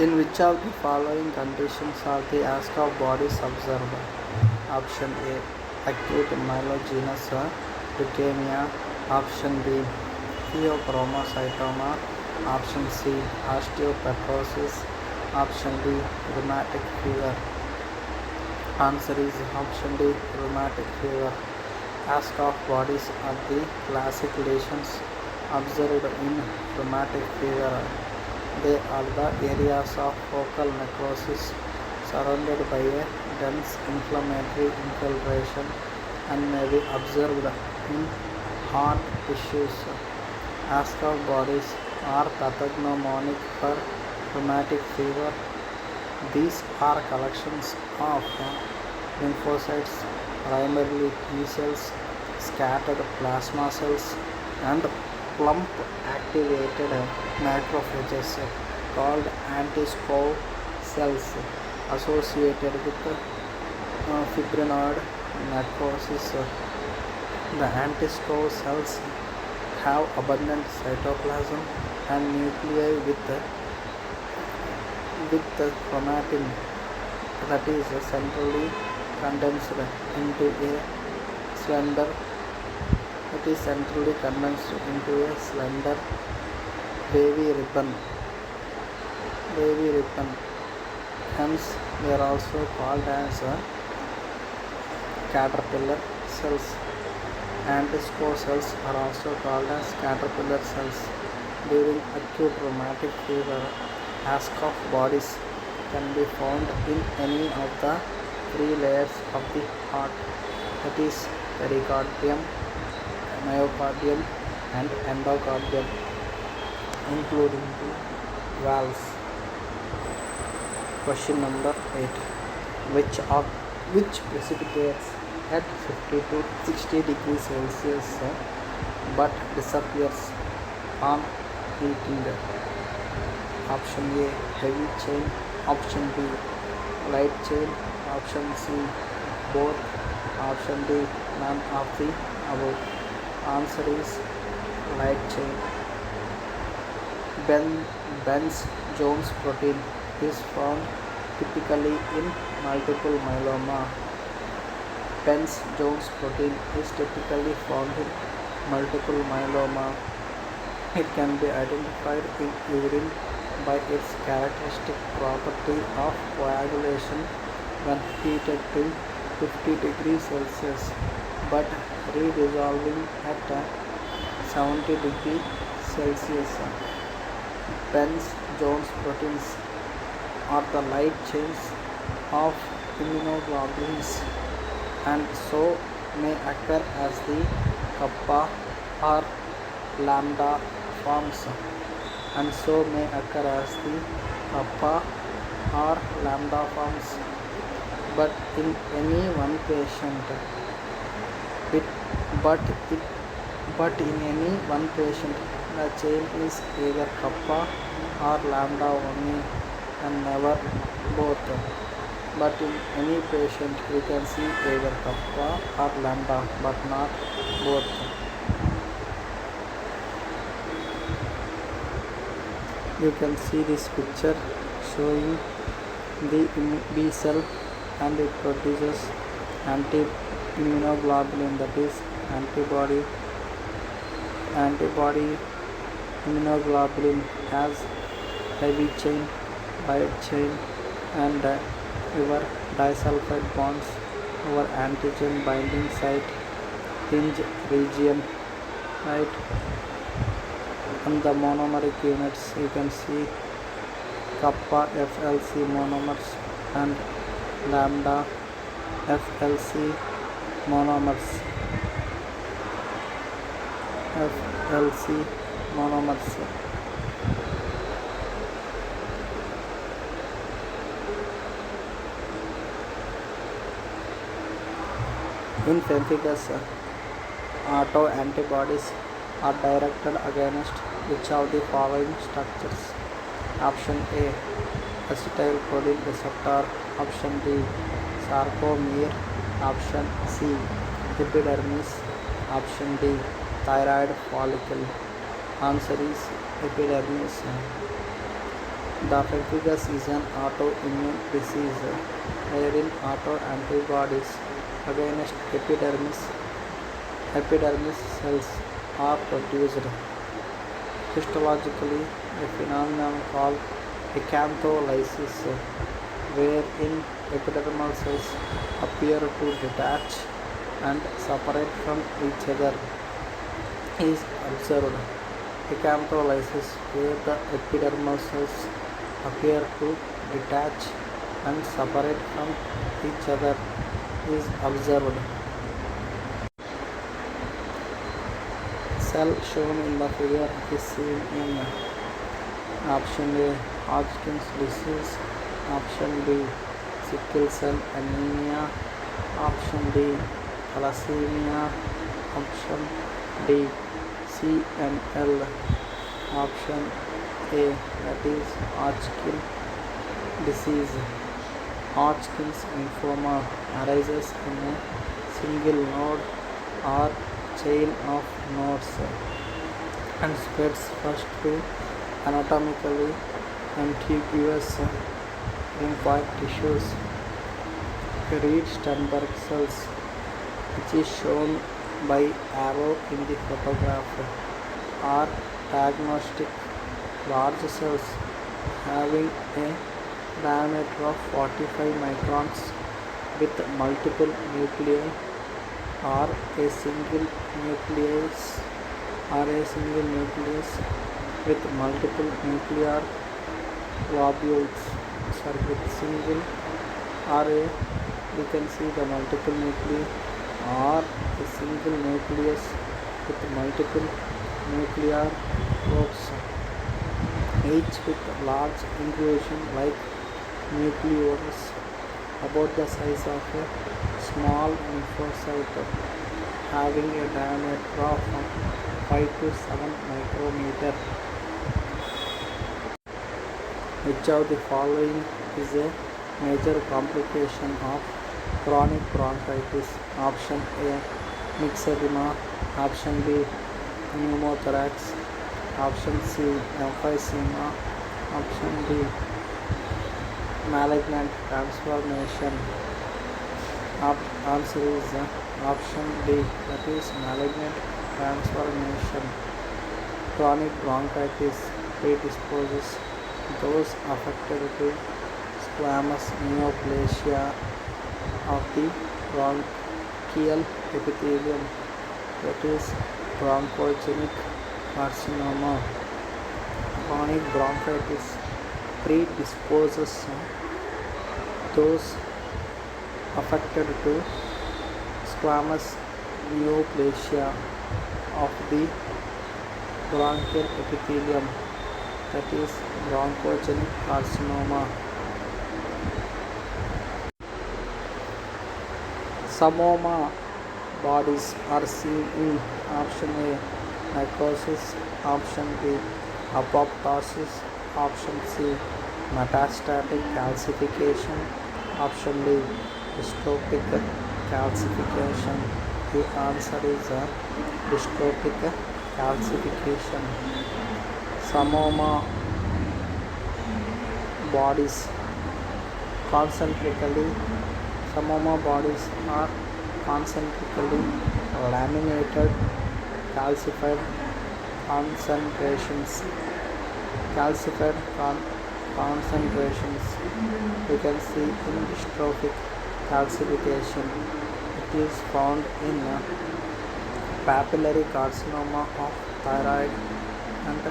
In which of the following conditions are the Ascough bodies observed? Option A. Acute myelogenous leukemia. Option B. Pheochromocytoma. Option C. Osteopetrosis. Option D. Rheumatic fever. Answer is option D. Rheumatic fever. Ascough bodies are the classic lesions observed in rheumatic fever. They are the areas of focal necrosis surrounded by a dense inflammatory infiltration and may be observed in heart tissues. Ascough bodies are pathognomonic for rheumatic fever. These are collections of lymphocytes, primarily T cells, scattered plasma cells, and plump activated macrophages called anti-SCO cells associated with fibrinoid necrosis. The anti-SCO cells have abundant cytoplasm and nuclei with chromatin that is centrally condensed into a slender wavy ribbon. Hence, they are also called as caterpillar cells. Anti-SCO cells are also called as caterpillar cells. During acute rheumatic fever, Ascough bodies can be found in any of the three layers of the heart, that is pericardium, myocardium, and endocardium, including the valves. Question number 8. Which precipitates at 50 to 60 degrees Celsius but disappears on heating? Option A. Heavy chain. Option B. Light chain. Option C. Both. Option D. None of the above. Answer is light chain. Bence-Jones protein is found typically in multiple myeloma. Bence-Jones protein is typically found in multiple myeloma. It can be identified in urine by its characteristic property of coagulation when heated to 50 degrees Celsius but redissolving at 70 degrees Celsius. Bence-Jones proteins are the light chains of immunoglobulins and so may occur as the kappa or lambda forms. But in any one patient, the chain is either kappa or lambda only and never both. But in any patient we can see either kappa or lambda but not both. You can see this picture showing the B cell and it produces anti-immunoglobulin, that is antibody immunoglobulin has heavy chain, light chain, and your disulfide bonds over antigen binding site hinge region, right? And the monomeric units you can see kappa FLC monomers and lambda FLC monomers. In pemphigus, autoantibodies are directed against which of the following structures? Option A. Acetylcholine receptor. Option D. Sarcomere. Option C. Epidermis. Option D. Thyroid follicle. Answer is epidermis. The pemphigus is an autoimmune disease wherein autoantibodies against epidermis cells are produced. Histologically, a phenomenon called acantholysis, wherein epidermal cells appear to detach and separate from each other, is observed. Acantholysis, where the epidermal cells appear to detach and separate from each other, is observed. Cell shown in the figure is seen in option A, Hodgkin's disease, option B, sickle cell anemia, option D, thalassemia, option D, CML, option A, that is Hodgkin disease. Hodgkin's lymphoma arises in a single node or chain of nodes and spreads first to anatomically contiguous lymphoid tissues. Reed-Sternberg cells, which is shown by arrow in the photograph, are diagnostic large cells having a diameter of 45 microns with multiple nuclei or a single nucleus with multiple nuclear globules. With single array, we can see the multiple nuclei or a single nucleus with multiple nuclear lobes, each with large inclusion like nucleolus about the size of a small lymphocyte, having a diameter of 5 to 7 micrometer. Which of the following is a major complication of chronic bronchitis? Option A, myxedema, option B, pneumothorax, option C, emphysema, option D, malignant transformation. Answer is option D, that is malignant transformation. Chronic bronchitis predisposes those affected to squamous neoplasia of the bronchial epithelium, that is bronchogenic carcinoma. Chronic bronchitis predisposes those affected to squamous neoplasia of the bronchial epithelium, that is bronchogenic carcinoma. Psammoma bodies are seen in option A, necrosis, option B, apoptosis, option C, metastatic calcification, option D, dystrophic calcification. The answer is dystrophic calcification. Psammoma bodies are concentrically laminated calcified concentrations. We can see in dystrophic calcification. It is found in papillary carcinoma of thyroid and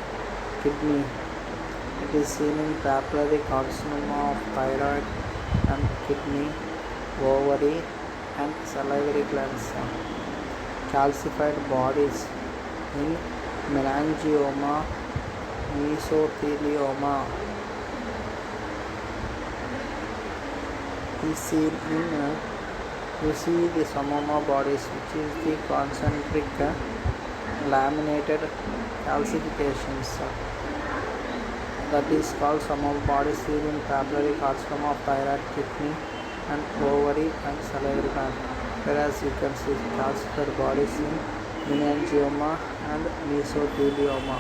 kidney. It is seen in papillary carcinoma of thyroid and kidney, ovary and salivary glands. Calcified bodies in melangioma, mesothelioma is seen in you see the psammoma bodies, which is the concentric laminated calcifications, that is called psammoma bodies seen in papillary carcinoma of thyroid, kidney and ovary and salivary gland, whereas you can see calcified bodies in melangioma and mesothelioma.